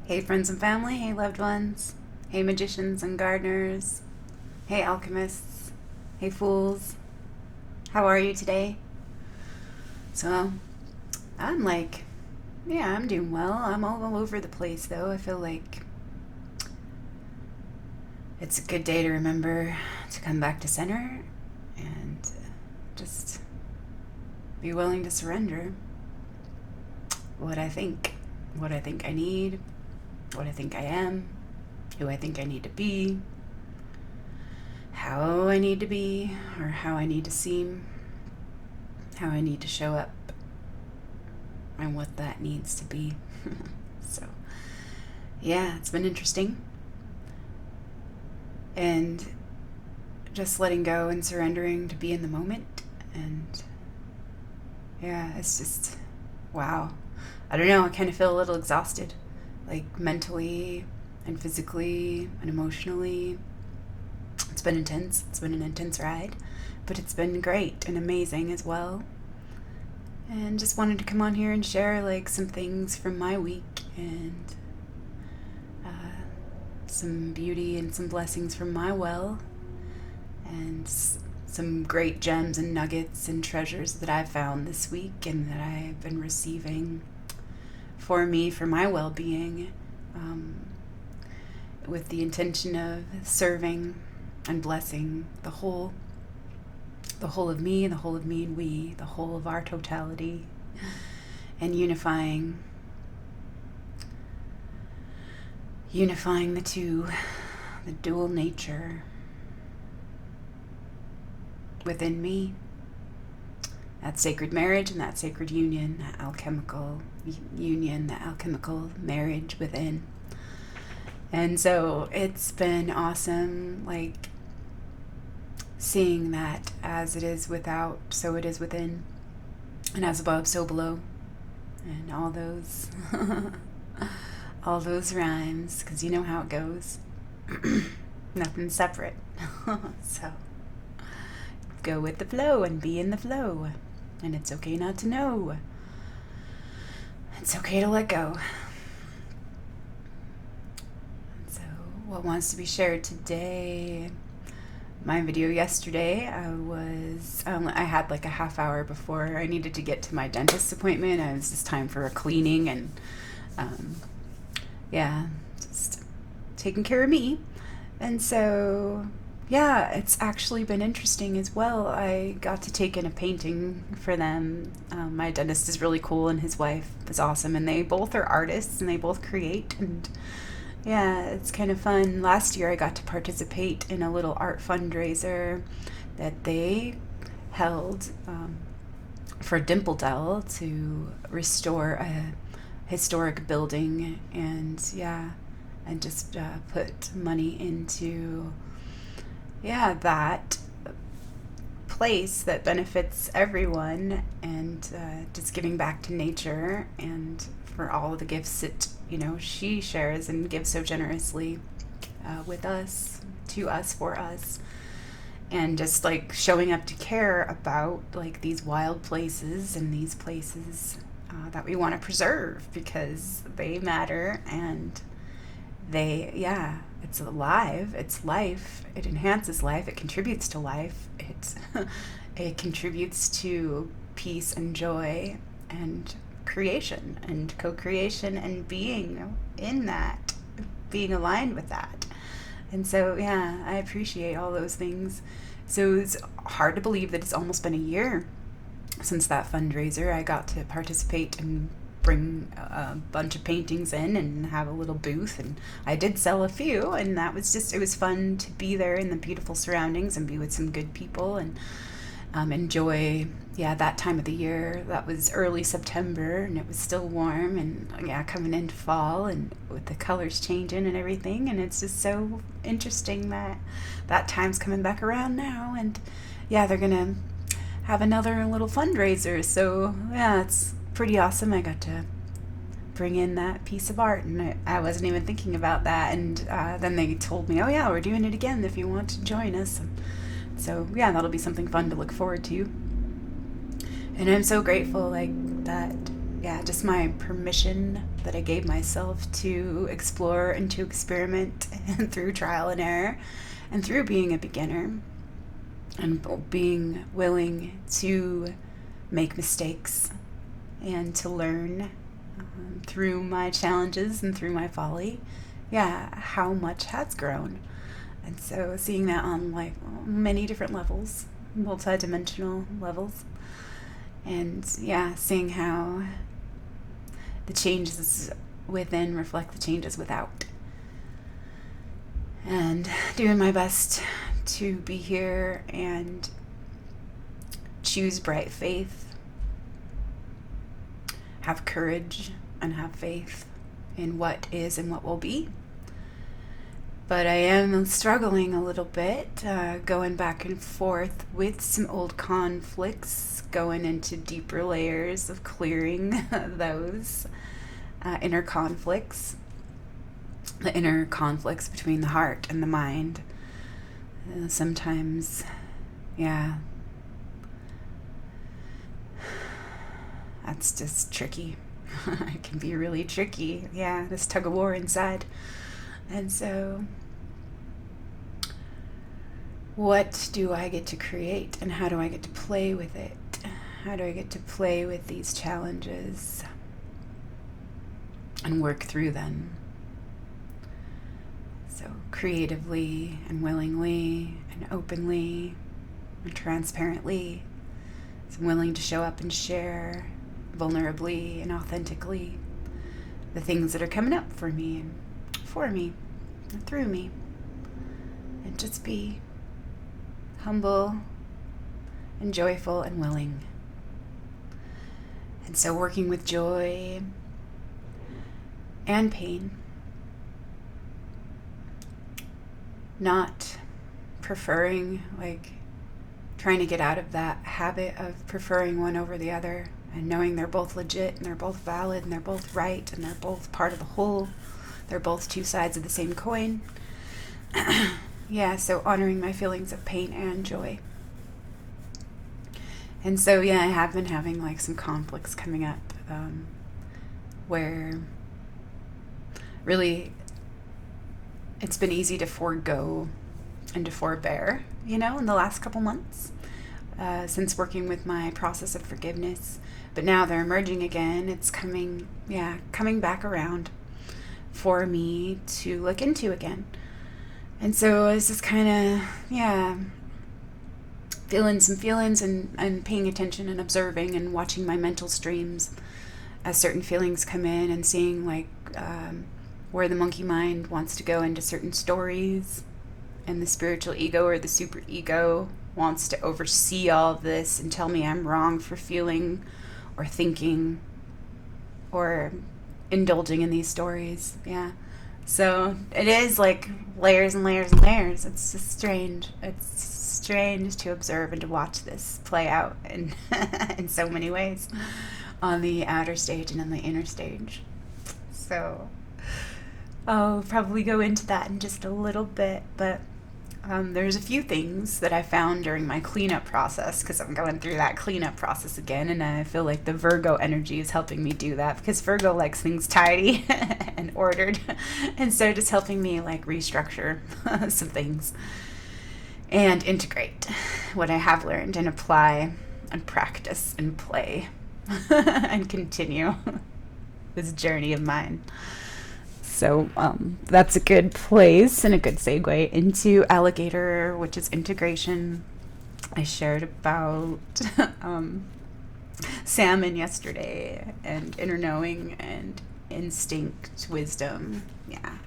Hey, friends and family. Hey, loved ones. Hey, magicians and gardeners. Hey, alchemists. Hey, fools. How are you today? So, I'm I'm doing well. I'm all over the place, though. I feel like it's a good day to remember to come back to center and just be willing to surrender what I think, what I think I need, what I think I am, who I think I need to be, how I need to be, or how I need to seem, how I need to show up, and what that needs to be. So, yeah, it's been interesting. And just letting go and surrendering to be in the moment. And yeah, it's just, wow. I don't know, I kind of feel a little exhausted, like mentally and physically and emotionally. It's been intense. It's been an intense ride, but it's been great and amazing as well. And just wanted to come on here and share like some things from my week and some beauty and some blessings from my well and some great gems and nuggets and treasures that I've found this week and that I've been receiving for me, for my well-being, with the intention of serving and blessing the whole of me, the whole of me and we, the whole of our totality, and unifying the two, the dual nature within me, that sacred marriage and that sacred union, that alchemical union, that alchemical marriage within. And so it's been awesome, like seeing that as it is without, so it is within, and as above, so below, and all those, all those rhymes, because you know how it goes. Nothing separate. So go with the flow and be in the flow, and it's okay not to know. It's okay to let go. So what wants to be shared today? My video yesterday, I had like a half hour before I needed to get to my dentist appointment. It was just time for a cleaning and just taking care of me. And so yeah, it's actually been interesting as well. I got to take in a painting for them. My dentist is really cool and his wife is awesome, and they both are artists and they both create, and yeah, it's kind of fun. Last year I got to participate in a little art fundraiser that they held for Dimple Dell to restore a historic building, and just put money into that place that benefits everyone, and just giving back to nature and for all of the gifts that she shares and gives so generously with us, to us, for us, and just like showing up to care about like these wild places and these places that we want to preserve because they matter, and it's alive, it's life, it enhances life, it contributes to life, it contributes to peace and joy and creation and co-creation and being in that, being aligned with that. And so I appreciate all those things. So it's hard to believe that it's almost been a year since that fundraiser. I got to participate and bring a bunch of paintings in and have a little booth, and I did sell a few, and it was fun to be there in the beautiful surroundings and be with some good people and enjoy that time of the year. That was early September and it was still warm, and coming into fall and with the colors changing and everything, and it's just so interesting that time's coming back around now, and they're gonna have another little fundraiser. So it's pretty awesome. I got to bring in that piece of art, and I wasn't even thinking about that, and then they told me, we're doing it again if you want to join us. And so that'll be something fun to look forward to, and I'm so grateful like that. Just my permission that I gave myself to explore and to experiment and through trial and error and through being a beginner and being willing to make mistakes and to learn through my challenges and through my folly. Yeah, how much has grown. And so seeing that on like many different levels, multi-dimensional levels, and yeah, seeing how the changes within reflect the changes without, and doing my best to be here and choose bright faith, have courage, and have faith in what is and what will be. But I am struggling a little bit, going back and forth with some old conflicts, going into deeper layers of clearing those inner conflicts, the inner conflicts between the heart and the mind. Sometimes, yeah, that's just tricky. It can be really tricky. Yeah, this tug of war inside. And so, what do I get to create, and how do I get to play with it? How do I get to play with these challenges and work through them? So creatively and willingly and openly and transparently. So I'm willing to show up and share vulnerably and authentically the things that are coming up for me and for me and through me, and just be humble and joyful and willing. And so working with joy and pain, not preferring, like trying to get out of that habit of preferring one over the other, and knowing they're both legit and they're both valid and they're both right and they're both part of the whole. They're both two sides of the same coin. Yeah, so honoring my feelings of pain and joy. And so, yeah, I have been having like some conflicts coming up where really it's been easy to forego and to forbear, in the last couple months since working with my process of forgiveness. But now they're emerging again. It's coming back around for me to look into again. And so I was just kind of, feeling some feelings and paying attention and observing and watching my mental streams as certain feelings come in, and seeing like where the monkey mind wants to go into certain stories, and the spiritual ego or the super ego wants to oversee all of this and tell me I'm wrong for feeling or thinking or indulging in these stories. Yeah. So it is like layers and layers and layers. It's just strange. It's strange to observe and to watch this play out in in so many ways on the outer stage and on the inner stage. So I'll probably go into that in just a little bit, but there's a few things that I found during my cleanup process, because I'm going through that cleanup process again, and I feel like the Virgo energy is helping me do that, because Virgo likes things tidy and ordered, and so just helping me like restructure some things and integrate what I have learned and apply and practice and play and continue this journey of mine. So that's a good place and a good segue into alligator, which is integration. I shared about salmon yesterday, and inner knowing and instinct wisdom. Yeah,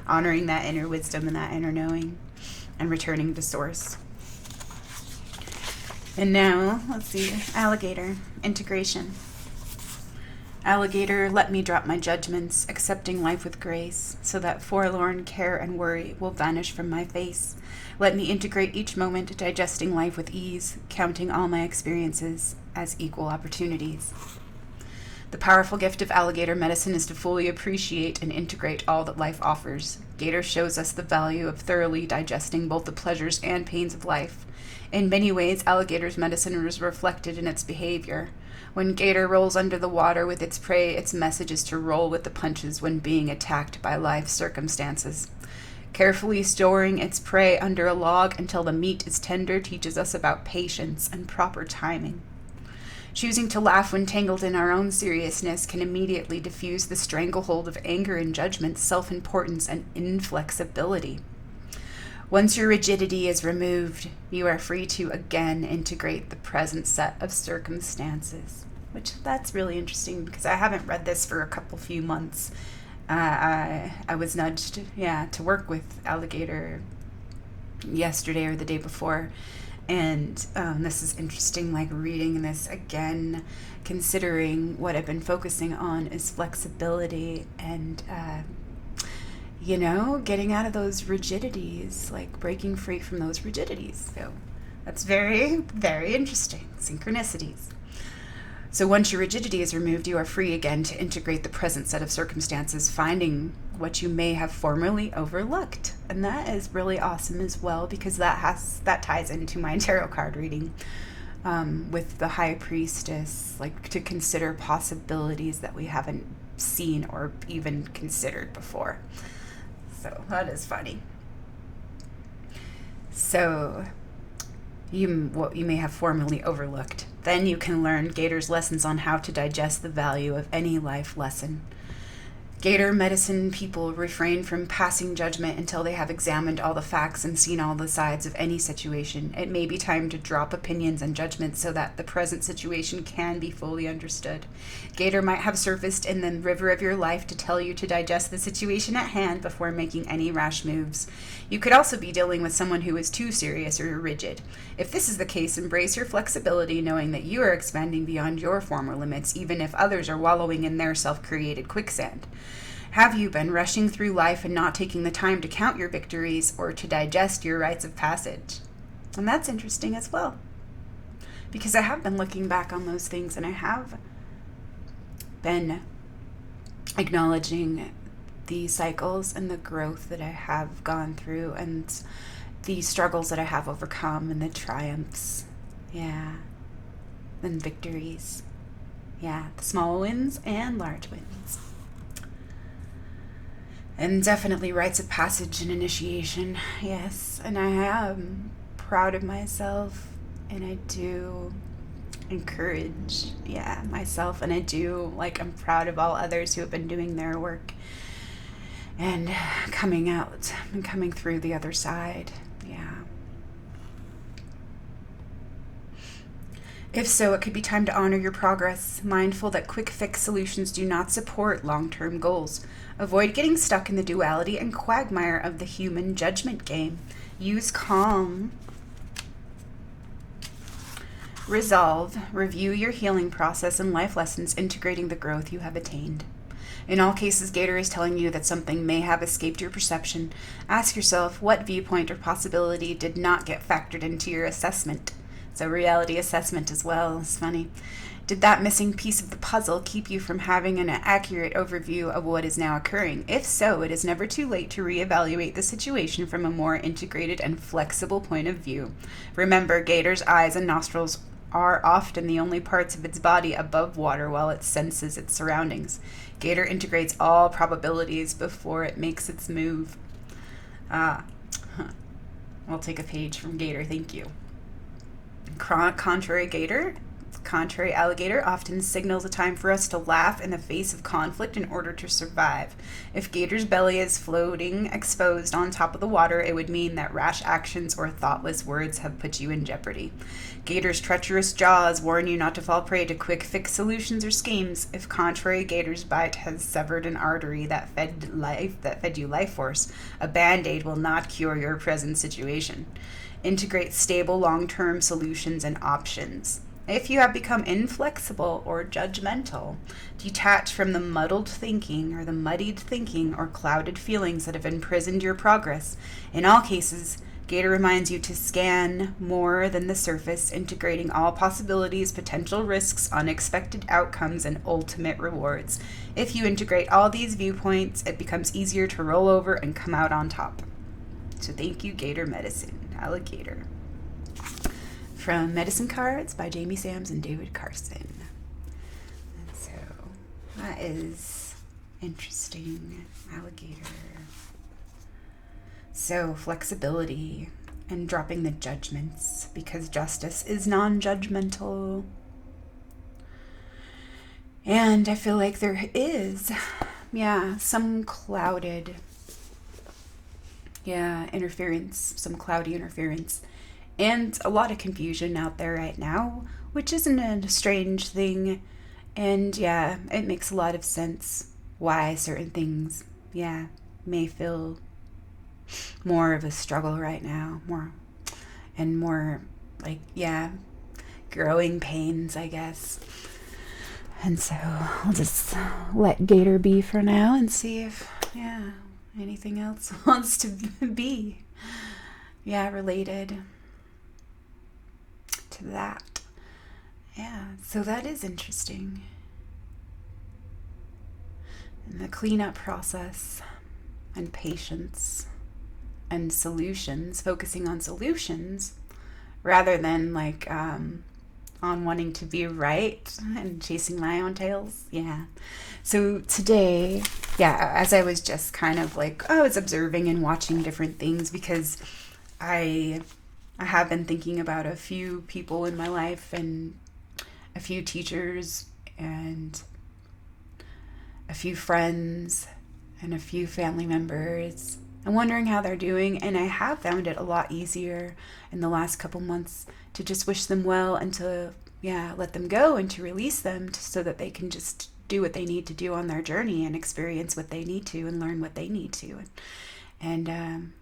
honoring that inner wisdom and that inner knowing and returning to source. And now, let's see, alligator, integration. Alligator, let me drop my judgments, accepting life with grace, so that forlorn care and worry will vanish from my face. Let me integrate each moment, digesting life with ease, counting all my experiences as equal opportunities. The powerful gift of alligator medicine is to fully appreciate and integrate all that life offers. Gator shows us the value of thoroughly digesting both the pleasures and pains of life. In many ways, alligator's medicine is reflected in its behavior. When Gator rolls under the water with its prey, its message is to roll with the punches when being attacked by life circumstances. Carefully storing its prey under a log until the meat is tender teaches us about patience and proper timing. Choosing to laugh when tangled in our own seriousness can immediately diffuse the stranglehold of anger and judgment, self-importance, and inflexibility. Once your rigidity is removed, you are free to again integrate the present set of circumstances. Which, that's really interesting because I haven't read this for a few months. I was nudged, to work with Alligator yesterday or the day before. And this is interesting, like reading this again, considering what I've been focusing on is flexibility and, getting out of those rigidities, like breaking free from those rigidities. So that's very, very interesting. Synchronicities. So once your rigidity is removed, you are free again to integrate the present set of circumstances, finding what you may have formerly overlooked. And that is really awesome as well, because that ties into my tarot card reading with the High Priestess, like to consider possibilities that we haven't seen or even considered before. So that is funny. So what you may have formerly overlooked. Then you can learn Gator's lessons on how to digest the value of any life lesson. Gator medicine people refrain from passing judgment until they have examined all the facts and seen all the sides of any situation. It may be time to drop opinions and judgments so that the present situation can be fully understood. Gator might have surfaced in the river of your life to tell you to digest the situation at hand before making any rash moves. You could also be dealing with someone who is too serious or rigid. If this is the case, embrace your flexibility, knowing that you are expanding beyond your former limits, even if others are wallowing in their self-created quicksand. Have you been rushing through life and not taking the time to count your victories or to digest your rites of passage? And that's interesting as well, because I have been looking back on those things and I have been acknowledging the cycles and the growth that I have gone through and the struggles that I have overcome and the triumphs, and victories, the small wins and large wins. And definitely rites of passage and initiation, yes. And I am proud of myself, and I do encourage, myself, and I'm proud of all others who have been doing their work and coming out and coming through the other side, If so, it could be time to honor your progress, mindful that quick fix solutions do not support long-term goals. Avoid getting stuck in the duality and quagmire of the human judgment game. Use calm. Resolve. Review your healing process and life lessons, integrating the growth you have attained. In all cases, Gator is telling you that something may have escaped your perception. Ask yourself what viewpoint or possibility did not get factored into your assessment. So reality assessment as well is funny. Did that missing piece of the puzzle keep you from having an accurate overview of what is now occurring? If so, it is never too late to reevaluate the situation from a more integrated and flexible point of view. Remember, Gator's eyes and nostrils are often the only parts of its body above water while it senses its surroundings. Gator integrates all probabilities before it makes its move. I'll take a page from Gator, thank you. Contrary alligator often signals a time for us to laugh in the face of conflict in order to survive. If Gator's belly is floating exposed on top of the water, it would mean that rash actions or thoughtless words have put you in jeopardy. Gator's treacherous jaws warn you not to fall prey to quick fix solutions or schemes. If contrary Gator's bite has severed an artery that fed you life force, a band-aid will not cure your present situation. Integrate stable long-term solutions and options. If you have become inflexible or judgmental, detach from the muddled thinking or the muddied thinking or clouded feelings that have imprisoned your progress. In all cases, Gator reminds you to scan more than the surface, integrating all possibilities, potential risks, unexpected outcomes, and ultimate rewards. If you integrate all these viewpoints, it becomes easier to roll over and come out on top. So thank you, Gator Medicine, Alligator. From Medicine Cards by Jamie Sams and David Carson. That is interesting. Alligator. So, flexibility and dropping the judgments because justice is non-judgmental. And I feel like there is, some clouded, interference, some cloudy interference, and a lot of confusion out there right now, which isn't a strange thing. And it makes a lot of sense why certain things, may feel more of a struggle right now, more like, growing pains, I guess. And so I'll just let Gator be for now and see if, anything else wants to be, related to that. Yeah, so that is interesting. And the cleanup process and patience and solutions, focusing on solutions rather than like on wanting to be right and chasing my own tails. Yeah. So today, as I was just kind of like, I was observing and watching different things because I have been thinking about a few people in my life and a few teachers and a few friends and a few family members and wondering how they're doing. And I have found it a lot easier in the last couple months to just wish them well and to, let them go and to release them so that they can just do what they need to do on their journey and experience what they need to and learn what they need to. And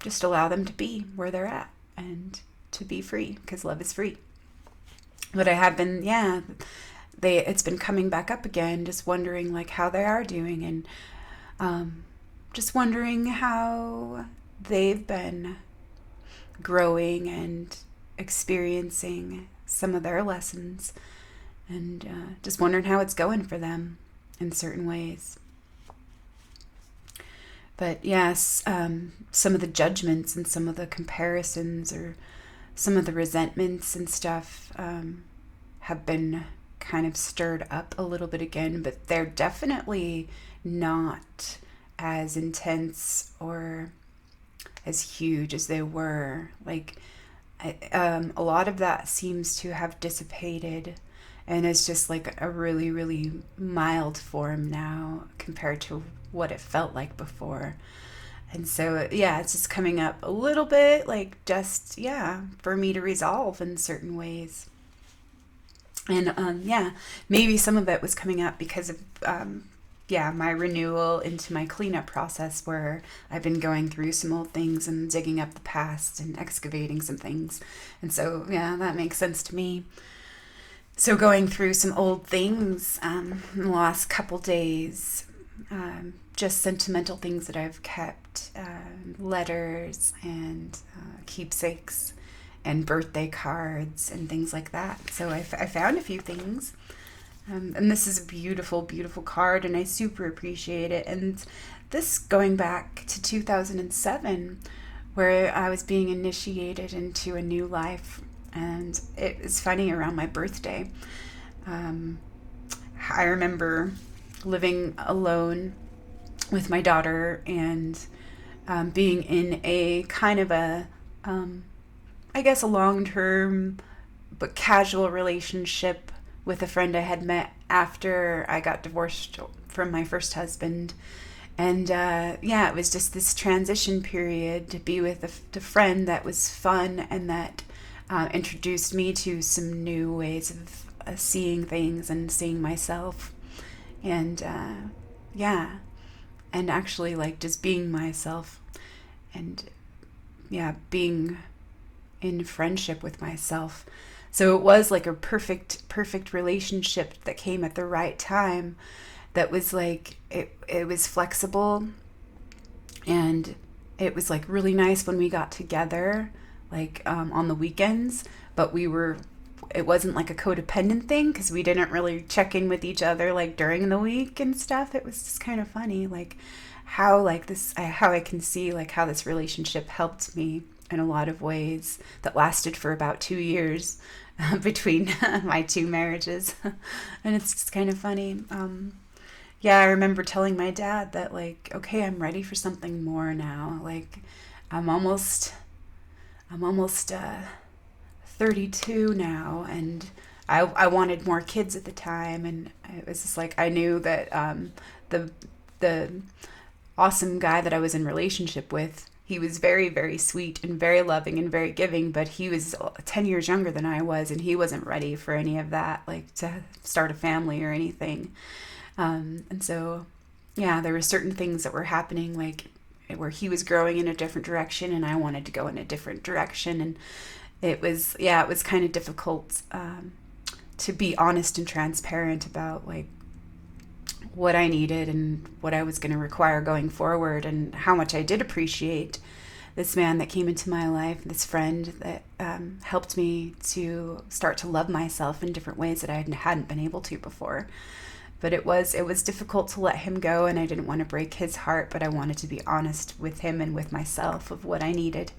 just allow them to be where they're at and to be free because love is free. But I have been, it's been coming back up again, just wondering like how they are doing and just wondering how they've been growing and experiencing some of their lessons and just wondering how it's going for them in certain ways. But yes, some of the judgments and some of the comparisons or some of the resentments and stuff have been kind of stirred up a little bit again, but they're definitely not as intense or as huge as they were. Like, a lot of that seems to have dissipated and is just like a really, really mild form now compared to what it felt like before. And so, it's just coming up a little bit, like just, for me to resolve in certain ways. And, maybe some of it was coming up because of, my renewal into my cleanup process where I've been going through some old things and digging up the past and excavating some things. And so, that makes sense to me. So going through some old things in the last couple days, just sentimental things that I've kept, letters and keepsakes and birthday cards and things like that. So I found a few things. And this is a beautiful, beautiful card, and I super appreciate it. And this going back to 2007, where I was being initiated into a new life. And it was funny, around my birthday, I remember living alone with my daughter and being in a kind of a, a long-term but casual relationship with a friend I had met after I got divorced from my first husband. And it was just this transition period to be with a friend that was fun and that introduced me to some new ways of seeing things and seeing myself. And and actually like just being myself and being in friendship with myself. So it was like a perfect relationship that came at the right time, that was like it was flexible, and it was like really nice when we got together, like on the weekends, but it wasn't like a codependent thing because we didn't really check in with each other like during the week and stuff. It was just kind of funny, like how I can see like how this relationship helped me in a lot of ways that lasted for about 2 years. between my two marriages. And it's just kind of funny. Yeah, I remember telling my dad that, like, okay, I'm ready for something more now. Like, I'm almost, I'm almost 32 now, and I wanted more kids at the time, and it was just like I knew that the the awesome guy that I was in relationship with, he was very, very sweet and very loving and very giving, but he was 10 years younger than I was, and he wasn't ready for any of that, like to start a family or anything. And so, yeah, there were certain things that were happening, like where he was growing in a different direction and I wanted to go in a different direction. And it was kind of difficult to be honest and transparent about like what I needed and what I was going to require going forward, and how much I did appreciate this man that came into my life, this friend that helped me to start to love myself in different ways that I hadn't been able to before. But it was difficult to let him go, and I didn't want to break his heart, but I wanted to be honest with him and with myself of what I needed.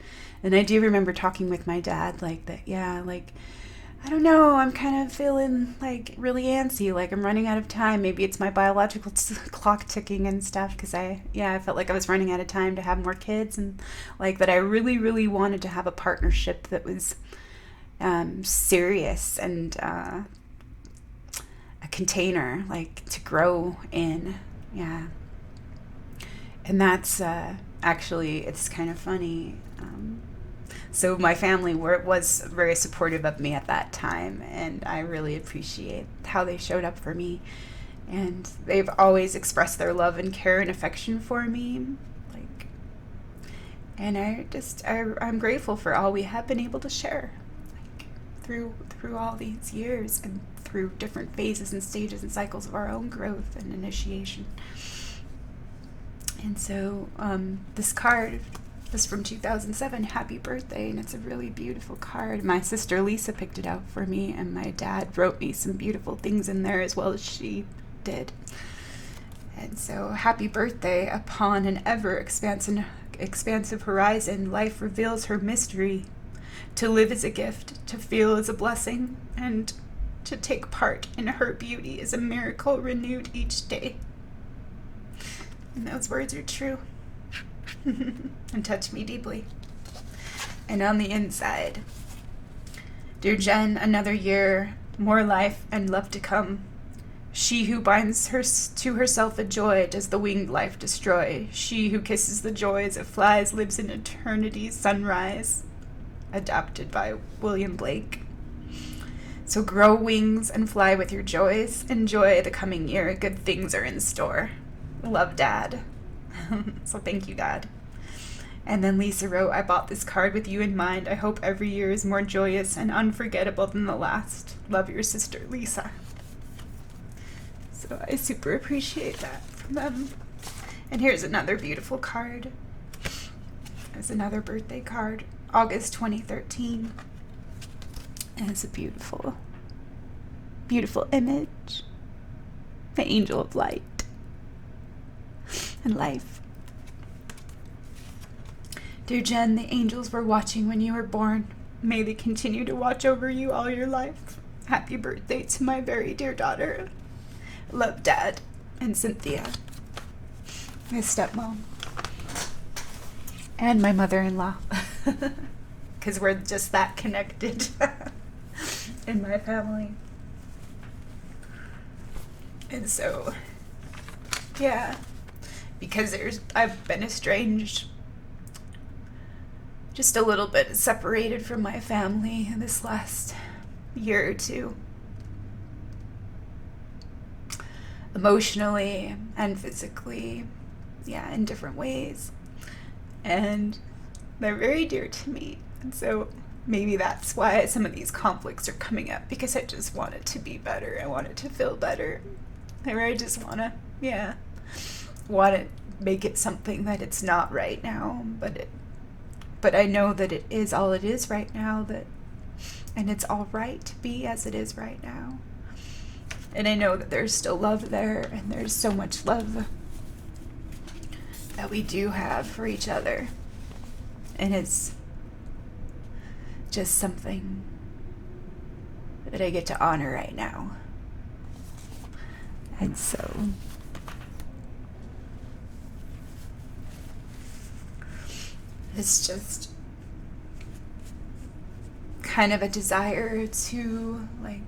And I do remember talking with my dad like that, yeah, like, I don't know, I'm kind of feeling like really antsy, like I'm running out of time. Maybe it's my biological clock ticking and stuff, because I felt like I was running out of time to have more kids, and like that I really, really wanted to have a partnership that was serious and a container, like to grow in. Yeah. And that's actually, it's kind of funny. So my family was very supportive of me at that time, and I really appreciate how they showed up for me. And they've always expressed their love and care and affection for me. Like, and I'm grateful for all we have been able to share, like through all these years and through different phases and stages and cycles of our own growth and initiation. And so this card is from 2007, Happy Birthday, and it's a really beautiful card. My sister Lisa picked it out for me, and my dad wrote me some beautiful things in there as well as she did. And so, happy birthday. Upon an ever expansive horizon, life reveals her mystery. To live is a gift, to feel is a blessing, and to take part in her beauty is a miracle renewed each day. And those words are true. And touch me deeply. And on the inside, dear Jen, another year, more life and love to come. She who binds her to herself a joy does the winged life destroy. She who kisses the joys of flies lives in eternity's sunrise. Adapted by William Blake. So grow wings and fly with your joys. Enjoy the coming year. Good things are in store. Love, Dad. So thank you, Dad. And then Lisa wrote, I bought this card with you in mind. I hope every year is more joyous and unforgettable than the last. Love, your sister, Lisa. So I super appreciate that from them. And here's another beautiful card. It's another birthday card. August 2013. And it's a beautiful, beautiful image. The angel of light and life. Dear Jen, the angels were watching when you were born. May they continue to watch over you all your life. Happy birthday to my very dear daughter. Love, Dad and Cynthia, my stepmom, and my mother-in-law, because we're just that connected in my family. And so, yeah, because I've been estranged, just a little bit separated from my family this last year or two, emotionally and physically, yeah, in different ways. And they're very dear to me. And so maybe that's why some of these conflicts are coming up, because I just want it to be better. I want it to feel better. Or I just want to make it something that it's not right now, but I know that it is all it is right now, and it's all right to be as it is right now. And I know that there's still love there, and there's so much love that we do have for each other. And it's just something that I get to honor right now. And so it's just kind of a desire to, like,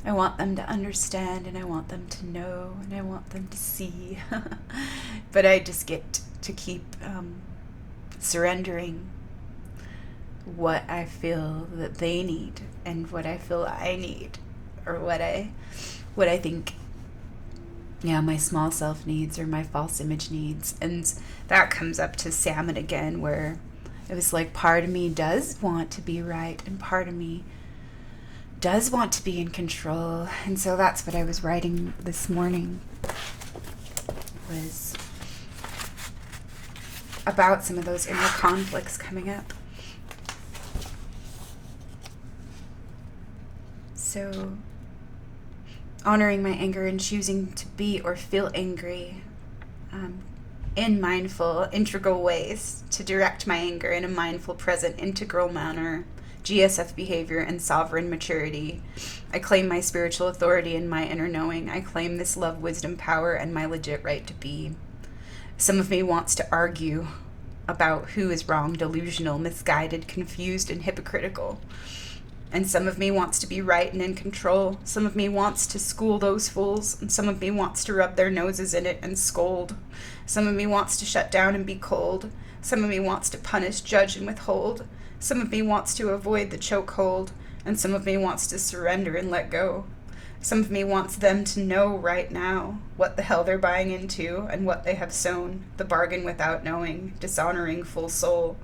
I want them to understand, and I want them to know, and I want them to see. But I just get to keep surrendering what I feel that they need and what I feel I need, or what I think, my small self needs or my false image needs. And that comes up to salmon again, where it was like part of me does want to be right and part of me does want to be in control. And so that's what I was writing this morning, was about some of those inner conflicts coming up. So honoring my anger and choosing to be or feel angry in mindful, integral ways, to direct my anger in a mindful, present, integral manner, GSF behavior, and sovereign maturity. I claim my spiritual authority and my inner knowing. I claim this love, wisdom, power, and my legit right to be. Some of me wants to argue about who is wrong, delusional, misguided, confused, and hypocritical. And some of me wants to be right and in control. Some of me wants to school those fools, and some of me wants to rub their noses in it and scold. Some of me wants to shut down and be cold. Some of me wants to punish, judge, and withhold. Some of me wants to avoid the chokehold, and some of me wants to surrender and let go. Some of me wants them to know right now what the hell they're buying into and what they have sown, the bargain without knowing, dishonoring full soul.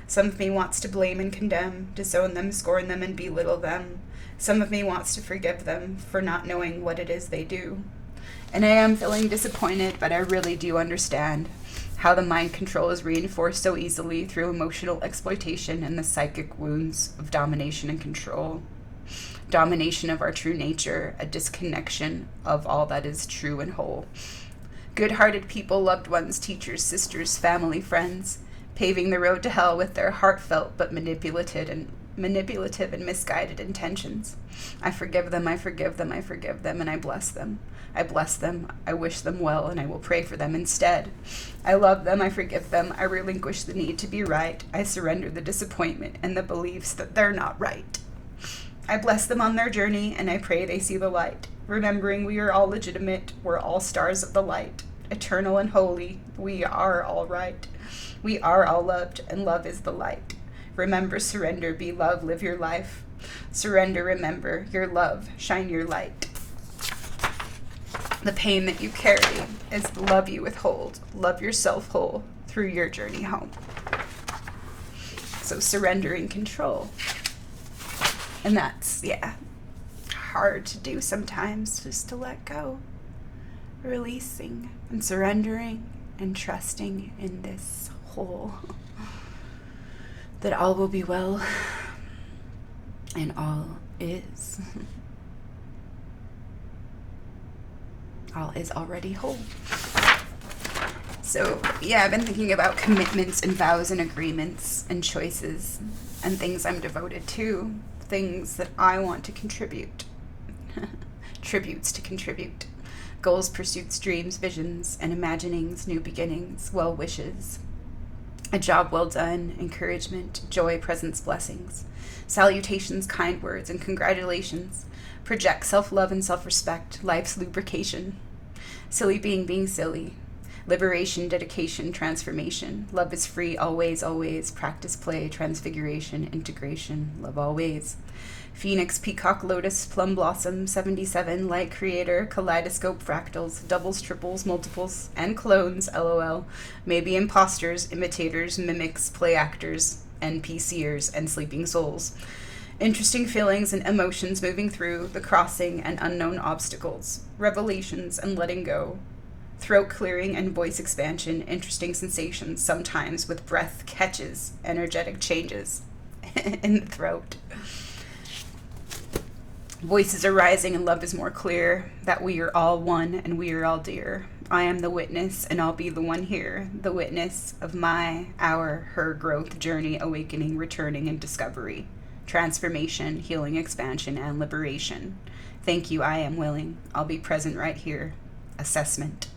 Some of me wants to blame and condemn, disown them, scorn them, and belittle them. Some of me wants to forgive them for not knowing what it is they do. And I am feeling disappointed, but I really do understand how the mind control is reinforced so easily through emotional exploitation and the psychic wounds of domination and control. Domination of our true nature, a disconnection of all that is true and whole. Good-hearted people, loved ones, teachers, sisters, family, friends, paving the road to hell with their heartfelt but manipulative and misguided intentions. I forgive them, I forgive them, I forgive them, and I bless them. I bless them, I wish them well, and I will pray for them instead. I love them, I forgive them, I relinquish the need to be right. I surrender the disappointment and the beliefs that they're not right. I bless them on their journey, and I pray they see the light. Remembering we are all legitimate, we're all stars of the light. Eternal and holy, we are all right. We are all loved, and love is the light. Remember, surrender, be love, live your life. Surrender, remember, your love, shine your light. The pain that you carry is the love you withhold. Love yourself whole through your journey home. So surrendering control. And that's, hard to do sometimes, just to let go. Releasing and surrendering and trusting in this whole, that all will be well, and all is. All is already whole. So, I've been thinking about commitments and vows and agreements and choices and things I'm devoted to, things that I want to contribute, tributes to contribute, goals, pursuits, dreams, visions, and imaginings, new beginnings, well wishes, a job well done, encouragement, joy, presence, blessings, salutations, kind words, and congratulations, project self-love and self-respect, life's lubrication, silly being silly, liberation, dedication, transformation, love is free, always, always, practice, play, transfiguration, integration, love always, phoenix, peacock, lotus, plum blossom, 77, light creator, kaleidoscope, fractals, doubles, triples, multiples, and clones, lol, maybe imposters, imitators, mimics, play actors, NPCers, and sleeping souls. Interesting feelings and emotions moving through the crossing and unknown obstacles, revelations and letting go, throat clearing and voice expansion, interesting sensations, sometimes with breath catches, energetic changes in the throat. Voices are rising and love is more clear, that we are all one and we are all dear. I am the witness and I'll be the one here, the witness of my, our, her growth, journey, awakening, returning, and discovery. transformation, healing, expansion, and liberation. Thank you, I am willing. I'll be present right here. Assessment.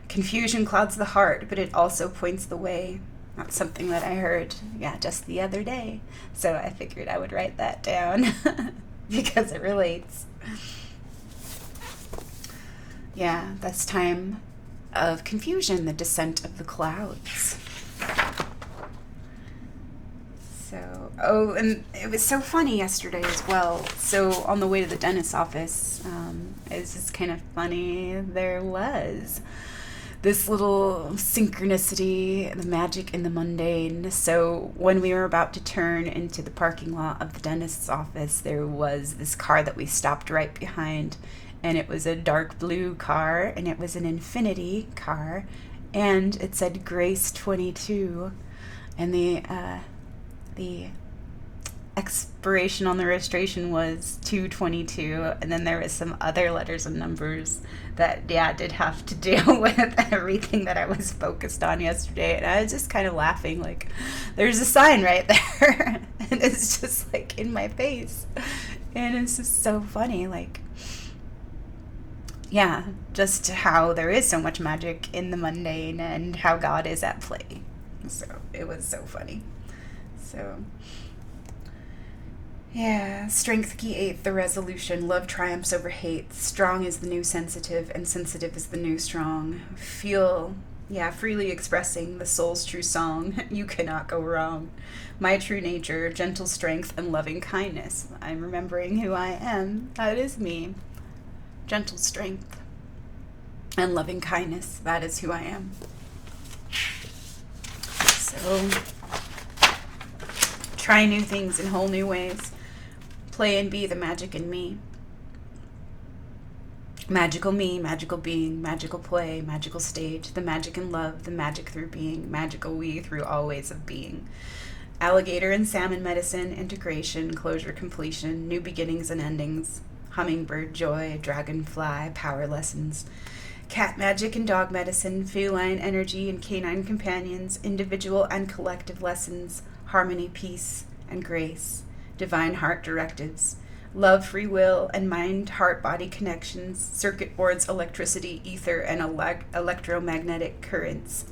Confusion clouds the heart, but it also points the way. That's something that I heard, just the other day. So I figured I would write that down because it relates. Yeah, that's time of confusion, the descent of the clouds. So, and it was so funny yesterday as well. So on the way to the dentist's office, it's just kind of funny. There was this little synchronicity, the magic in the mundane. So when we were about to turn into the parking lot of the dentist's office, there was this car that we stopped right behind, and it was a dark blue car, and it was an Infinity car, and it said Grace 22, and the expiration on the registration was 222, and then there was some other letters and numbers that did have to deal with everything that I was focused on yesterday. And I was just kind of laughing, like, there's a sign right there and it's just like in my face, and it's just so funny, like, just how there is so much magic in the mundane and how God is at play. So it was so funny. So strength key 8, the resolution. Love triumphs over hate. Strong is the new sensitive, and sensitive is the new strong. Feel, freely expressing the soul's true song. You cannot go wrong. My true nature, gentle strength, and loving kindness. I'm remembering who I am. That is me. Gentle strength and loving kindness. That is who I am. So, try new things in whole new ways. Play and be the magic in me. Magical me, magical being, magical play, magical stage, the magic in love, the magic through being, magical we through all ways of being. Alligator and salmon medicine, integration, closure, completion, new beginnings and endings, hummingbird joy, dragonfly, power lessons, cat magic and dog medicine, feline energy and canine companions, individual and collective lessons, harmony, peace, and grace, divine heart directives, love, free will, and mind-heart-body connections, circuit boards, electricity, ether, and electromagnetic currents,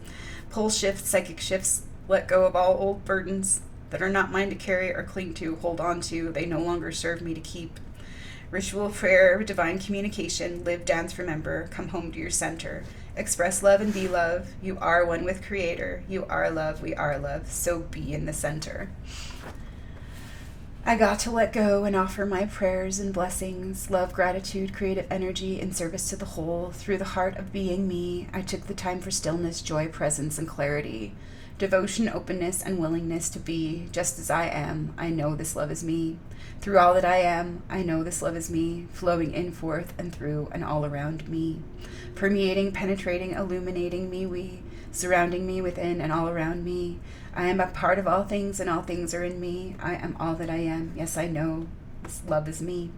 pole shifts, psychic shifts, let go of all old burdens that are not mine to carry or cling to, hold on to, they no longer serve me to keep. Ritual prayer, divine communication, live, dance, remember, come home to your center. Express love and be love. You are one with Creator. You are love, we are love, so be in the center. I got to let go and offer my prayers and blessings, love, gratitude, creative energy, in service to the whole. Through the heart of being me, I took the time for stillness, joy, presence, and clarity. Devotion, openness, and willingness to be just as I am. I know this love is me. Through all that I am, I know this love is me, flowing in, forth, and through, and all around me. Permeating, penetrating, illuminating me, we, surrounding me within and all around me. I am a part of all things, and all things are in me. I am all that I am. Yes, I know this love is me.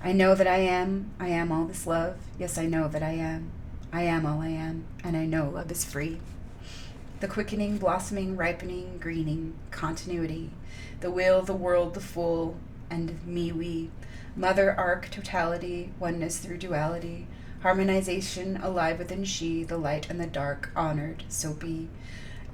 I know that I am all this love. Yes, I know that I am all I am, and I know love is free. The quickening, blossoming, ripening, greening, continuity, the will, the world, the full, and me, we. Mother, arc, totality, oneness through duality, harmonization, alive within she, the light and the dark, honored, so be.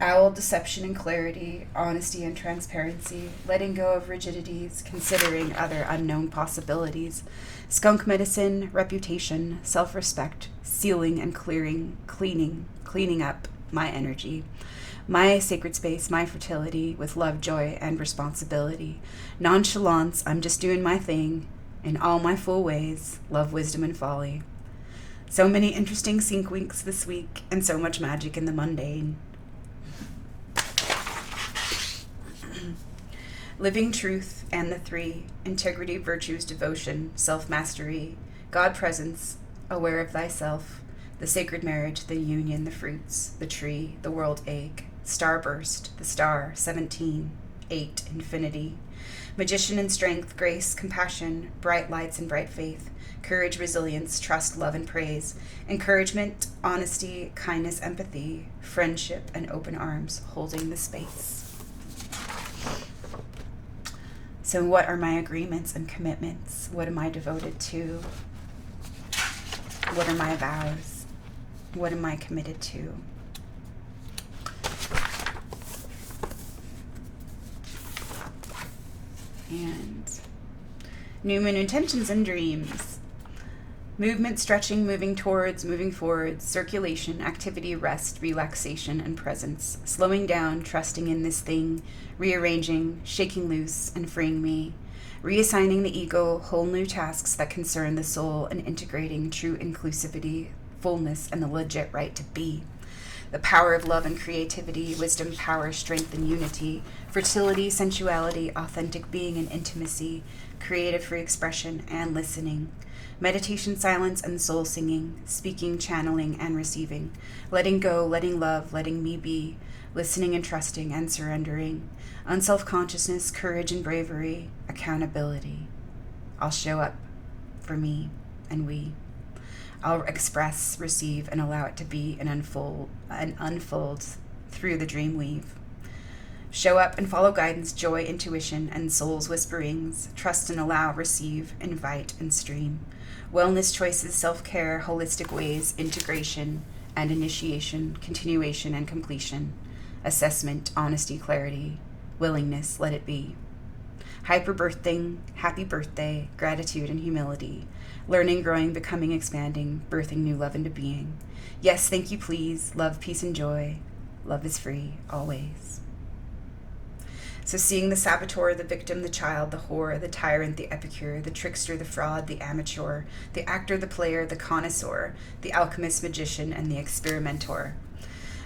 Owl, deception and clarity, honesty and transparency, letting go of rigidities, considering other unknown possibilities, skunk medicine, reputation, self-respect, sealing and clearing, cleaning up my energy, my sacred space, my fertility, with love, joy, and responsibility. Nonchalance, I'm just doing my thing, in all my full ways, love, wisdom, and folly. So many interesting sync winks this week, and so much magic in the mundane. Living truth and the three, integrity, virtues, devotion, self-mastery, God presence, aware of thyself, the sacred marriage, the union, the fruits, the tree, the world egg, starburst, the star, 17, 8, infinity, magician and strength, grace, compassion, bright lights and bright faith, courage, resilience, trust, love, and praise, encouragement, honesty, kindness, empathy, friendship, and open arms, holding the space. So what are my agreements and commitments? What am I devoted to? What are my vows? What am I committed to? And new moon intentions and dreams. Movement, stretching, moving towards, moving forwards, circulation, activity, rest, relaxation, and presence. Slowing down, trusting in this thing, rearranging, shaking loose, and freeing me. Reassigning the ego whole new tasks that concern the soul and integrating true inclusivity, fullness, and the legit right to be. The power of love and creativity, wisdom, power, strength, and unity, fertility, sensuality, authentic being and intimacy, creative free expression, and listening. Meditation, silence, and soul singing, speaking, channeling, and receiving. Letting go, letting love, letting me be, listening and trusting and surrendering. Unself-consciousness, courage and bravery, accountability. I'll show up for me and we. I'll express, receive, and allow it to be and unfold through the dream weave. Show up and follow guidance, joy, intuition, and soul's whisperings. Trust and allow, receive, invite, and stream. Wellness choices, self-care, holistic ways, integration and initiation, continuation and completion. Assessment, honesty, clarity, willingness, let it be. Hyper-birthing, happy birthday, gratitude and humility. Learning, growing, becoming, expanding, birthing new love into being. Yes, thank you, please. Love, peace, and joy. Love is free, always. So seeing the saboteur, the victim, the child, the whore, the tyrant, the epicure, the trickster, the fraud, the amateur, the actor, the player, the connoisseur, the alchemist, magician, and the experimenter.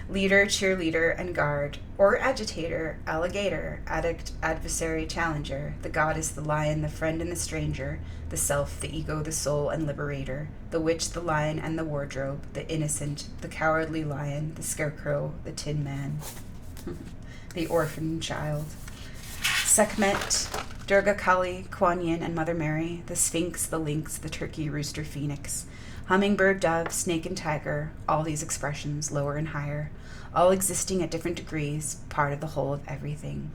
Leader, cheerleader, and guard, or agitator, alligator, addict, adversary, challenger, the goddess, the lion, the friend, and the stranger, the self, the ego, the soul, and liberator, the witch, the lion, and the wardrobe, the innocent, the cowardly lion, the scarecrow, the tin man, the orphan child. Sekhmet, Durga Kali, Kuan Yin, and Mother Mary, the Sphinx, the lynx, the turkey, rooster, phoenix, hummingbird, dove, snake, and tiger, all these expressions, lower and higher, all existing at different degrees, part of the whole of everything.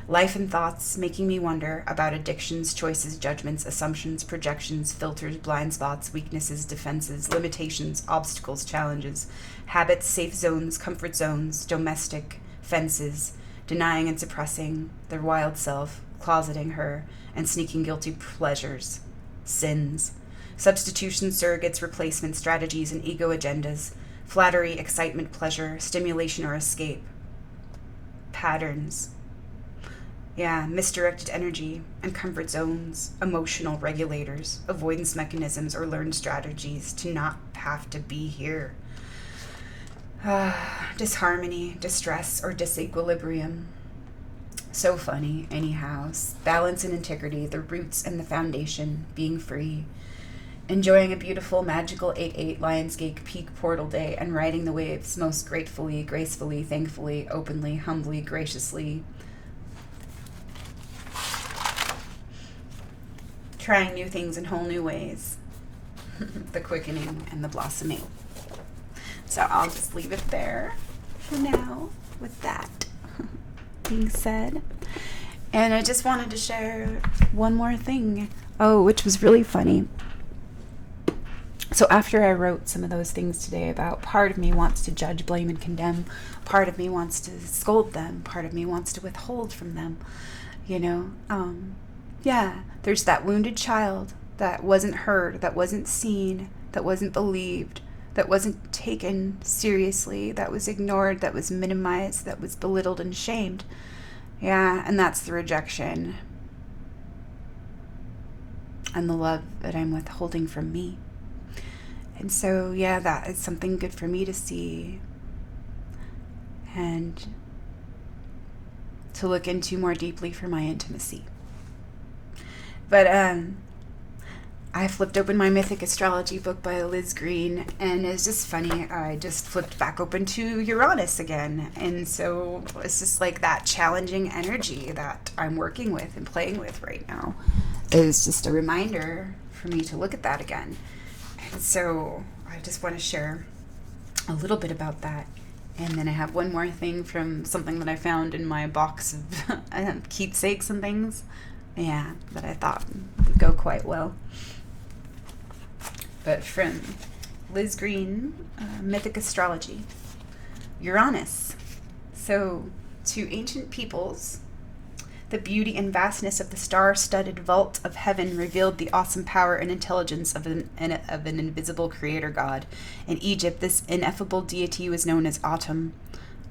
Life and thoughts making me wonder about addictions, choices, judgments, assumptions, projections, filters, blind spots, weaknesses, defenses, limitations, obstacles, challenges, habits, safe zones, comfort zones, domestic, fences, denying and suppressing their wild self, closeting her, and sneaking guilty pleasures, sins, substitution, surrogates, replacement strategies, and ego agendas, flattery, excitement, pleasure, stimulation or escape, patterns, misdirected energy, and comfort zones, emotional regulators, avoidance mechanisms, or learned strategies to not have to be here. Disharmony, distress, or disequilibrium. So funny, anyhow. Balance and integrity, the roots and the foundation, being free. Enjoying a beautiful, magical 8/8 Lionsgate peak portal day and riding the waves most gratefully, gracefully, thankfully, openly, humbly, graciously. Trying new things in whole new ways. The quickening and the blossoming. So I'll just leave it there for now with that being said. And I just wanted to share one more thing. Which was really funny. So after I wrote some of those things today about part of me wants to judge, blame, and condemn, part of me wants to scold them, part of me wants to withhold from them, there's that wounded child that wasn't heard, that wasn't seen, that wasn't believed, that wasn't taken seriously, that was ignored, that was minimized, that was belittled and shamed. And that's the rejection and the love that I'm withholding from me. And so, that is something good for me to see and to look into more deeply for my intimacy. But I flipped open my Mythic Astrology book by Liz Green, and it's just funny. I just flipped back open to Uranus again. And so it's just like that challenging energy that I'm working with and playing with right now is just a reminder for me to look at that again. And so I just want to share a little bit about that. And then I have one more thing from something that I found in my box of keepsakes and things. Yeah, that I thought would go quite well. But from Liz Green, Mythic Astrology, Uranus. So, to ancient peoples, the beauty and vastness of the star-studded vault of heaven revealed the awesome power and intelligence of an invisible creator god. In Egypt, this ineffable deity was known as Atum,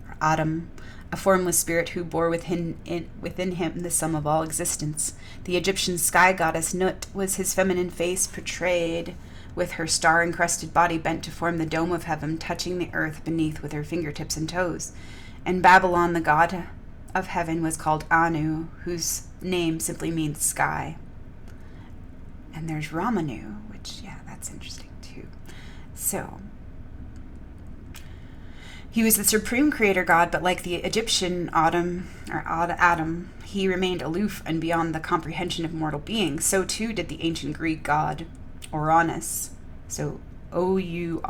or Atum, a formless spirit who bore within him the sum of all existence. The Egyptian sky goddess Nut was his feminine face portrayed, with her star-encrusted body bent to form the dome of heaven, touching the earth beneath with her fingertips and toes. In Babylon, the god of heaven was called Anu, whose name simply means sky. And there's Ramanu, which, yeah, that's interesting too. So, he was the supreme creator god, but like the Egyptian Adam, he remained aloof and beyond the comprehension of mortal beings. So too did the ancient Greek god Uranus, so Ouranos,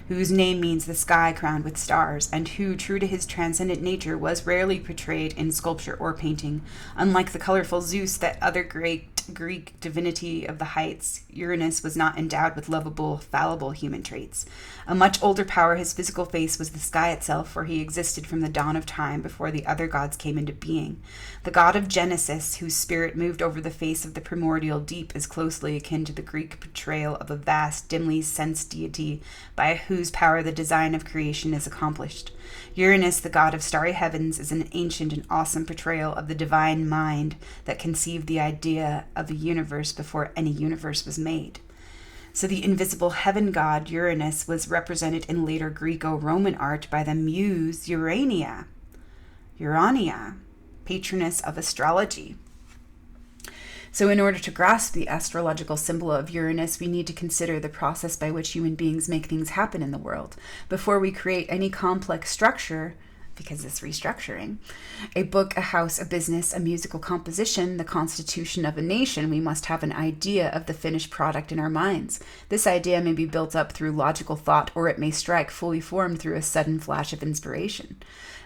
whose name means the sky crowned with stars, and who, true to his transcendent nature, was rarely portrayed in sculpture or painting. Unlike the colorful Zeus, that other great Greek divinity of the heights, Uranus was not endowed with lovable, fallible human traits. A much older power, his physical face was the sky itself, for he existed from the dawn of time before the other gods came into being. The god of Genesis, whose spirit moved over the face of the primordial deep, is closely akin to the Greek portrayal of a vast, dimly sensed deity by whose power the design of creation is accomplished. Uranus, the god of starry heavens, is an ancient and awesome portrayal of the divine mind that conceived the idea of a universe before any universe was made. So the invisible heaven god Uranus was represented in later Greco-Roman art by the muse Urania, patroness of astrology. So in order to grasp the astrological symbol of Uranus, we need to consider the process by which human beings make things happen in the world. Before we create any complex structure, because it's restructuring, a book, a house, a business, a musical composition, the constitution of a nation, we must have an idea of the finished product in our minds. This idea may be built up through logical thought, or it may strike fully formed through a sudden flash of inspiration.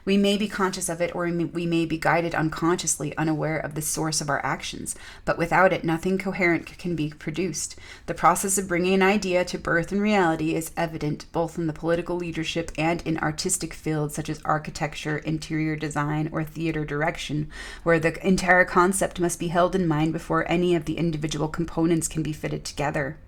We may be conscious of it, or we may be guided unconsciously, unaware of the source of our actions, but without it, nothing coherent can be produced. The process of bringing an idea to birth and reality is evident both in the political leadership and in artistic fields such as architecture, interior design, or theater direction, where the entire concept must be held in mind before any of the individual components can be fitted together.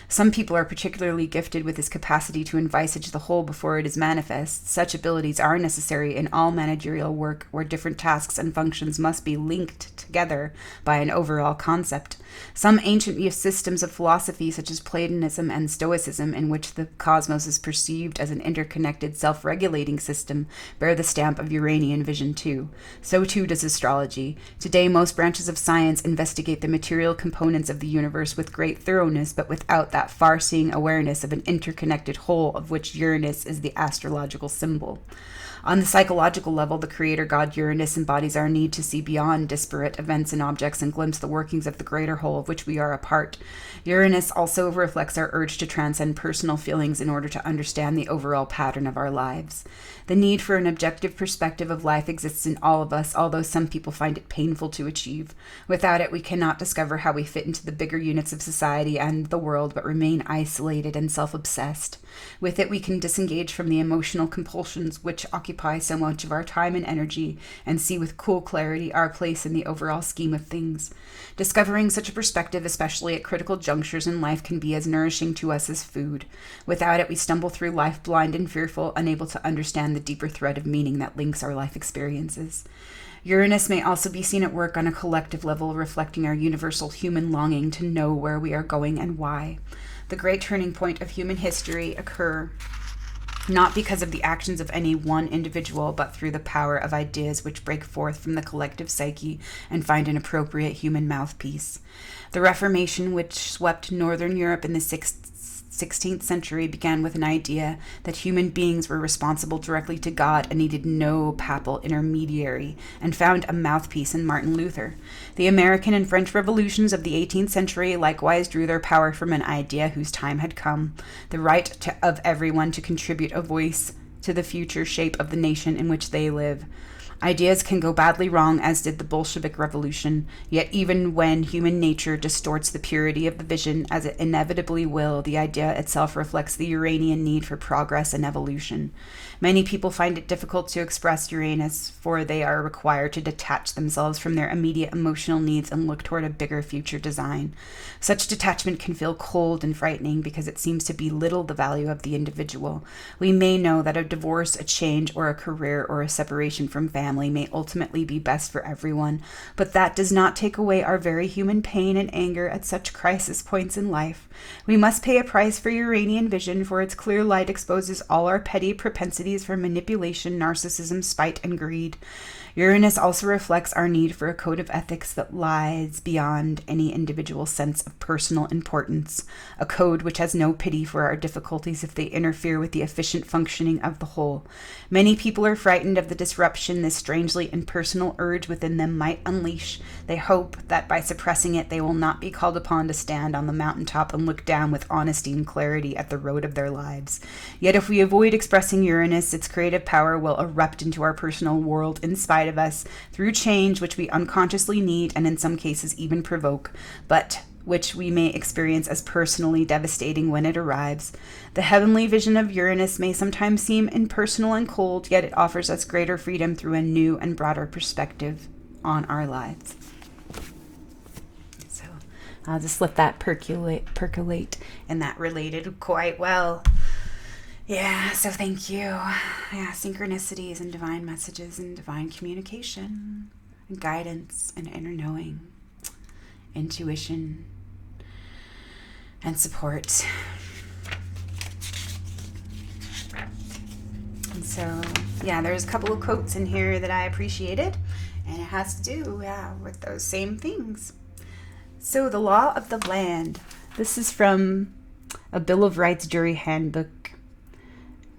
Some people are particularly gifted with this capacity to envisage the whole before it is manifest. Such abilities are necessary in all managerial work where different tasks and functions must be linked together by an overall concept. Some ancient systems of philosophy, such as Platonism and Stoicism, in which the cosmos is perceived as an interconnected, self-regulating system, bear the stamp of Uranian vision too. So too does astrology. Today, most branches of science investigate the material components of the universe with great thoroughness, but without that far-seeing awareness of an interconnected whole of which Uranus is the astrological symbol. On the psychological level, the creator god Uranus embodies our need to see beyond disparate events and objects and glimpse the workings of the greater whole of which we are a part. Uranus also reflects our urge to transcend personal feelings in order to understand the overall pattern of our lives. The need for an objective perspective of life exists in all of us, although some people find it painful to achieve. Without it, we cannot discover how we fit into the bigger units of society and the world, but remain isolated and self-obsessed. With it, we can disengage from the emotional compulsions which occupy so much of our time and energy, and see with cool clarity our place in the overall scheme of things. Discovering such a perspective, especially at critical junctures in life, can be as nourishing to us as food. Without it, we stumble through life blind and fearful, unable to understand the deeper thread of meaning that links our life experiences. Uranus may also be seen at work on a collective level, reflecting our universal human longing to know where we are going and why. The great turning point of human history occur not because of the actions of any one individual, but through the power of ideas which break forth from the collective psyche and find an appropriate human mouthpiece. The Reformation, which swept Northern Europe in the 16th century, began with an idea that human beings were responsible directly to God and needed no papal intermediary, and found a mouthpiece in Martin Luther. The American and French revolutions of the 18th century likewise drew their power from an idea whose time had come: the right of everyone to contribute a voice to the future shape of the nation in which they live. Ideas can go badly wrong, as did the Bolshevik Revolution, yet even when human nature distorts the purity of the vision, as it inevitably will, the idea itself reflects the Uranian need for progress and evolution. Many people find it difficult to express Uranus, for they are required to detach themselves from their immediate emotional needs and look toward a bigger future design. Such detachment can feel cold and frightening because it seems to belittle the value of the individual. We may know that a divorce, a change, or a career, or a separation from family may ultimately be best for everyone, but that does not take away our very human pain and anger at such crisis points in life. We must pay a price for Uranian vision, for its clear light exposes all our petty propensities for manipulation, narcissism, spite, and greed. Uranus also reflects our need for a code of ethics that lies beyond any individual sense of personal importance, a code which has no pity for our difficulties if they interfere with the efficient functioning of the whole. Many people are frightened of the disruption this strangely impersonal urge within them might unleash. They hope that by suppressing it, they will not be called upon to stand on the mountaintop and look down with honesty and clarity at the road of their lives. Yet if we avoid expressing Uranus, its creative power will erupt into our personal world in spite of us, through change which we unconsciously need and in some cases even provoke, but which we may experience as personally devastating when it arrives. The heavenly vision of Uranus may sometimes seem impersonal and cold, yet it offers us greater freedom through a new and broader perspective on our lives. So I'll just let that percolate, and that related quite well. Yeah, so thank you. Yeah, synchronicities and divine messages and divine communication and guidance and inner knowing, intuition and support. And so, yeah, there's a couple of quotes in here that I appreciated, and it has to do, with those same things. So, the law of the land. This is from a Bill of Rights jury handbook.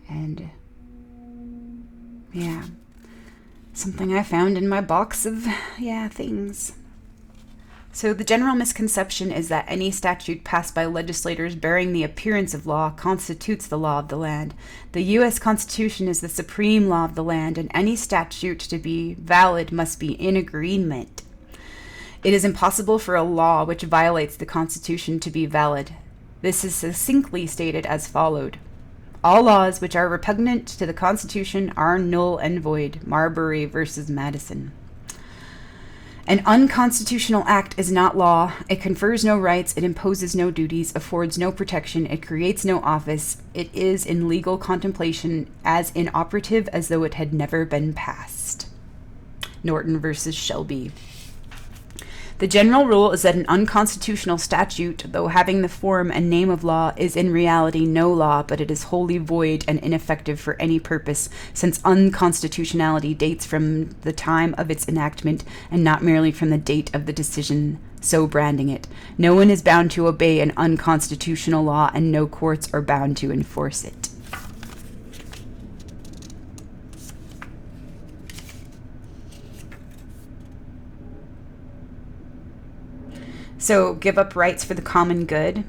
And something I found in my box of things. So the general misconception is that any statute passed by legislators bearing the appearance of law constitutes the law of the land. The U.S. Constitution is the supreme law of the land, and any statute to be valid must be in agreement. It is impossible for a law which violates the Constitution to be valid. This is succinctly stated as followed. All laws which are repugnant to the Constitution are null and void. Marbury versus Madison. An unconstitutional act is not law. It confers no rights. It imposes no duties, affords no protection. It creates no office. It is in legal contemplation as inoperative as though it had never been passed. Norton versus Shelby. The general rule is that an unconstitutional statute, though having the form and name of law, is in reality no law, but it is wholly void and ineffective for any purpose, since unconstitutionality dates from the time of its enactment and not merely from the date of the decision so branding it. No one is bound to obey an unconstitutional law, and no courts are bound to enforce it. So, give up rights for the common good.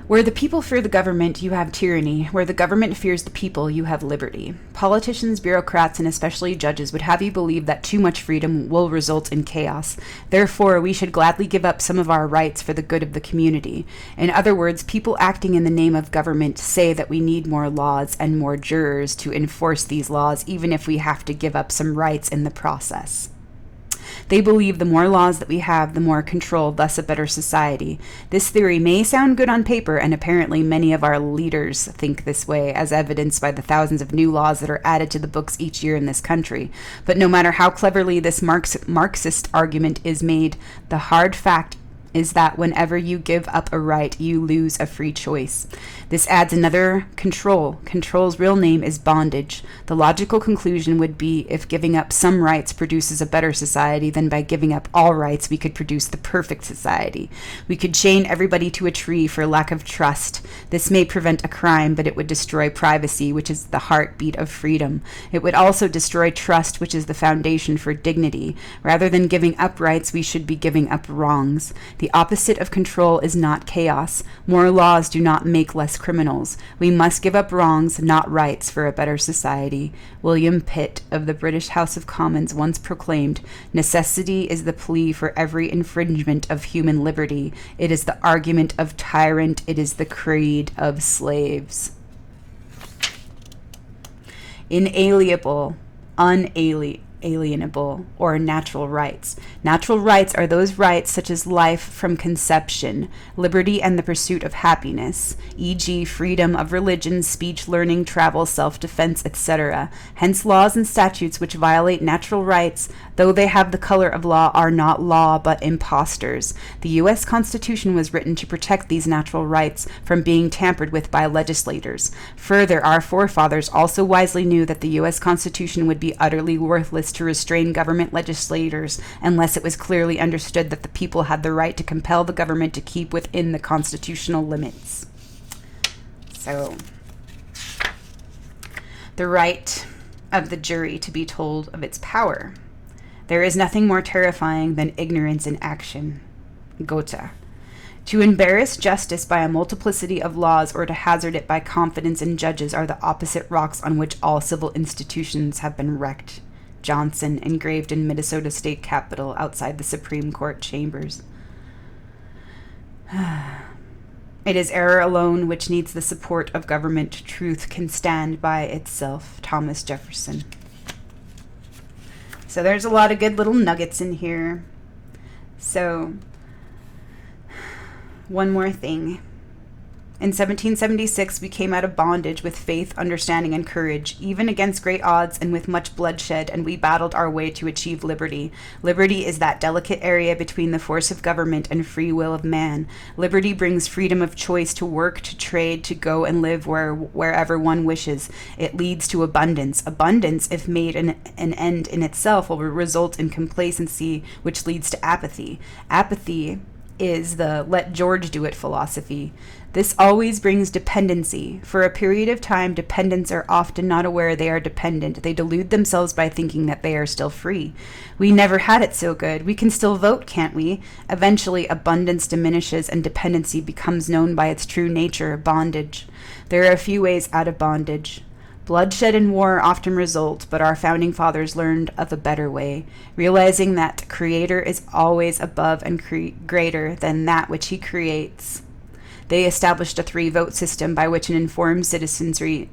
Where the people fear the government, you have tyranny. Where the government fears the people, you have liberty. Politicians, bureaucrats, and especially judges would have you believe that too much freedom will result in chaos. Therefore, we should gladly give up some of our rights for the good of the community. In other words, people acting in the name of government say that we need more laws and more jurors to enforce these laws, even if we have to give up some rights in the process. They believe the more laws that we have, the more control, thus a better society. This theory may sound good on paper, and apparently many of our leaders think this way, as evidenced by the thousands of new laws that are added to the books each year in this country. But no matter how cleverly this Marxist argument is made, the hard fact is that whenever you give up a right, you lose a free choice. This adds another control. Control's real name is bondage. The logical conclusion would be if giving up some rights produces a better society, then by giving up all rights, we could produce the perfect society. We could chain everybody to a tree for lack of trust. This may prevent a crime, but it would destroy privacy, which is the heartbeat of freedom. It would also destroy trust, which is the foundation for dignity. Rather than giving up rights, we should be giving up wrongs. The opposite of control is not chaos. More laws do not make less criminals. We must give up wrongs, not rights, for a better society. William Pitt of the British House of Commons once proclaimed, "Necessity is the plea for every infringement of human liberty. It is the argument of tyrant. It is the creed of slaves." Inalienable, unalienable, or natural rights. Natural rights are those rights such as life from conception, liberty and the pursuit of happiness, e.g. freedom of religion, speech, learning, travel, self-defense, etc. Hence laws and statutes which violate natural rights, though they have the color of law, are not law but impostors. The U.S. Constitution was written to protect these natural rights from being tampered with by legislators. Further, our forefathers also wisely knew that the U.S. Constitution would be utterly worthless to restrain government legislators unless it was clearly understood that the people had the right to compel the government to keep within the constitutional limits. So, the right of the jury to be told of its power. There is nothing more terrifying than ignorance in action. Goethe. To embarrass justice by a multiplicity of laws or to hazard it by confidence in judges are the opposite rocks on which all civil institutions have been wrecked. Johnson, engraved in Minnesota State Capitol outside the Supreme Court chambers. It is error alone which needs the support of government. Truth can stand by itself. Thomas Jefferson. So there's a lot of good little nuggets in here. So, one more thing. In 1776, we came out of bondage with faith, understanding, and courage, even against great odds and with much bloodshed, and we battled our way to achieve liberty. Liberty is that delicate area between the force of government and free will of man. Liberty brings freedom of choice to work, to trade, to go and live wherever one wishes. It leads to abundance. Abundance, if made an end in itself, will result in complacency, which leads to apathy. Apathy is the let George do it philosophy. This always brings dependency. For a period of time, dependents are often not aware they are dependent. They delude themselves by thinking that they are still free. We never had it so good. We can still vote, can't we? Eventually, abundance diminishes and dependency becomes known by its true nature, bondage. There are a few ways out of bondage. Bloodshed and war often result, but our founding fathers learned of a better way, realizing that the Creator is always above and greater than that which He creates. They established a 3-vote system by which an informed citizenry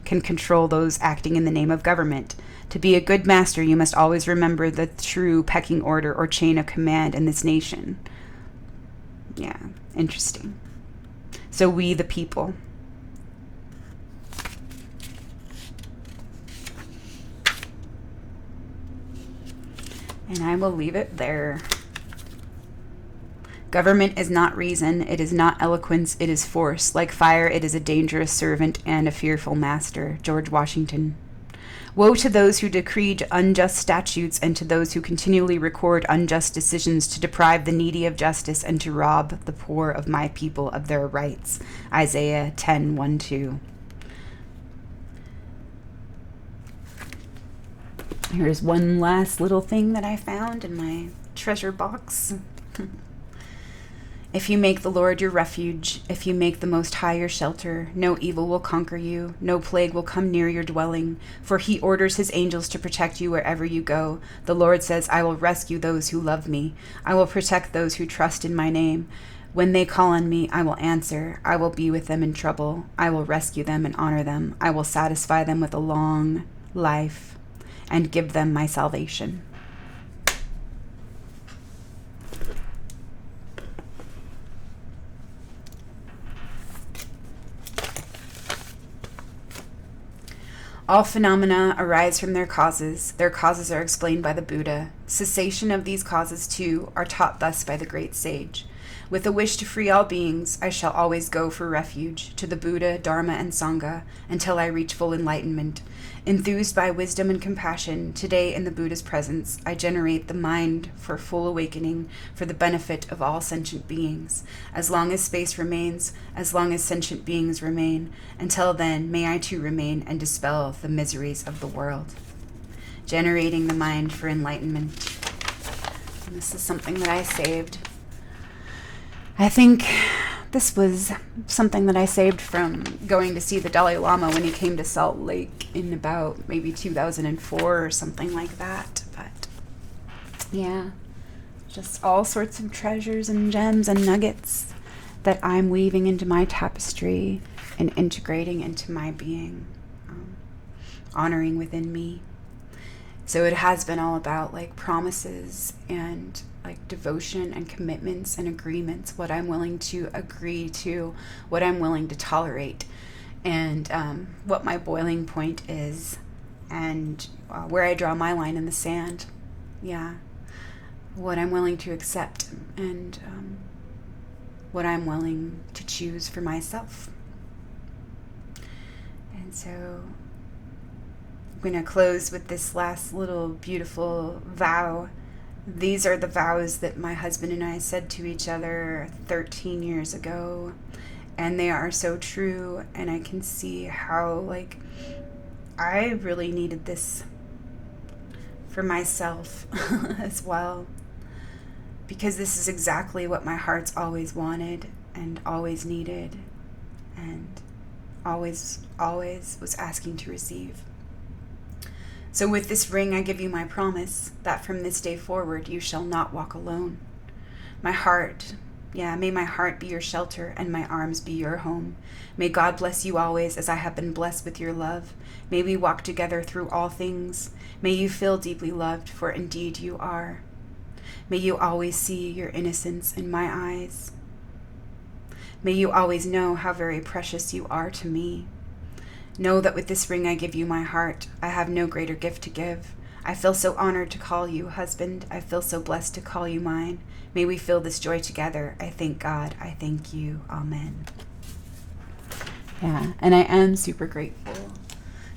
can control those acting in the name of government. To be a good master, you must always remember the true pecking order or chain of command in this nation. Yeah, interesting. So we the people. And I will leave it there. Government is not reason, it is not eloquence, it is force. Like fire, it is a dangerous servant and a fearful master. George Washington. Woe to those who decree unjust statutes and to those who continually record unjust decisions to deprive the needy of justice and to rob the poor of my people of their rights. Isaiah 10:1-2. Here's one last little thing that I found in my treasure box. If you make the Lord your refuge, if you make the Most High your shelter, no evil will conquer you, no plague will come near your dwelling, for He orders His angels to protect you wherever you go. The Lord says, I will rescue those who love me. I will protect those who trust in my name. When they call on me, I will answer. I will be with them in trouble. I will rescue them and honor them. I will satisfy them with a long life and give them my salvation. All phenomena arise from their causes. Their causes are explained by the Buddha. Cessation of these causes, too, are taught thus by the great sage. With a wish to free all beings, I shall always go for refuge to the Buddha, Dharma, and Sangha until I reach full enlightenment. Enthused by wisdom and compassion, today in the Buddha's presence, I generate the mind for full awakening for the benefit of all sentient beings. As long as space remains, as long as sentient beings remain, until then, may I too remain and dispel the miseries of the world. Generating the mind for enlightenment. And this is something that I saved I think this was something that I saved from going to see the Dalai Lama when he came to Salt Lake in about maybe 2004 or something like that. But yeah, just all sorts of treasures and gems and nuggets that I'm weaving into my tapestry and integrating into my being, honoring within me. So it has been all about like promises and like devotion and commitments and agreements, what I'm willing to agree to, what I'm willing to tolerate, and what my boiling point is, and where I draw my line in the sand. Yeah. What I'm willing to accept, and what I'm willing to choose for myself. And so I'm going to close with this last little beautiful vow. These are the vows that my husband and I said to each other 13 years ago, and they are so true. And I can see how, like, I really needed this for myself as well, because this is exactly what my heart's always wanted and always needed and always was asking to receive. So with this ring, I give you my promise that from this day forward, you shall not walk alone. My heart, may my heart be your shelter and my arms be your home. May God bless you always as I have been blessed with your love. May we walk together through all things. May you feel deeply loved, for indeed you are. May you always see your innocence in my eyes. May you always know how very precious you are to me. Know that with this ring I give you my heart. I have no greater gift to give. I feel so honored to call you husband. I feel so blessed to call you mine. May we feel this joy together. I thank God. I thank you. Amen. Yeah, and I am super grateful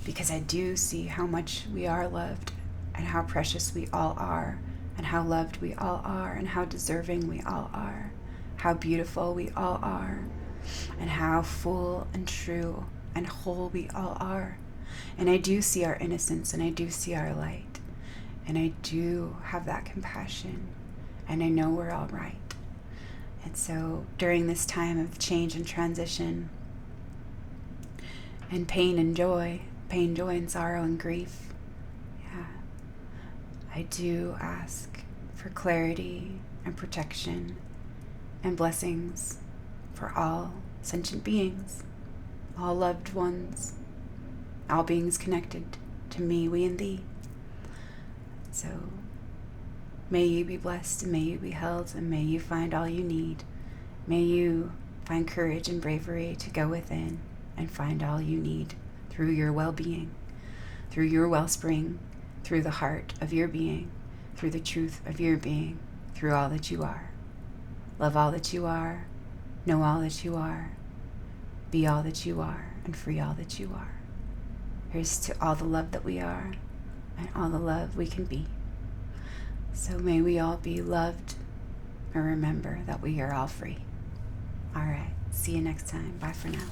because I do see how much we are loved and how precious we all are and how loved we all are and how deserving we all are, how beautiful we all are, and how full and true and whole we all are. And I do see our innocence, and I do see our light, and I do have that compassion, and I know we're all right. And so during this time of change and transition and pain, joy and sorrow and grief, I do ask for clarity and protection and blessings for all sentient beings, all loved ones, all beings connected to me, we, and thee. So may you be blessed, and may you be held, and may you find all you need. May you find courage and bravery to go within and find all you need through your well-being, through your wellspring, through the heart of your being, through the truth of your being, through all that you are. Love all that you are, know all that you are, be all that you are, and free all that you are. Here's to all the love that we are and all the love we can be. So may we all be loved, and remember that we are all free. All right, see you next time. Bye for now.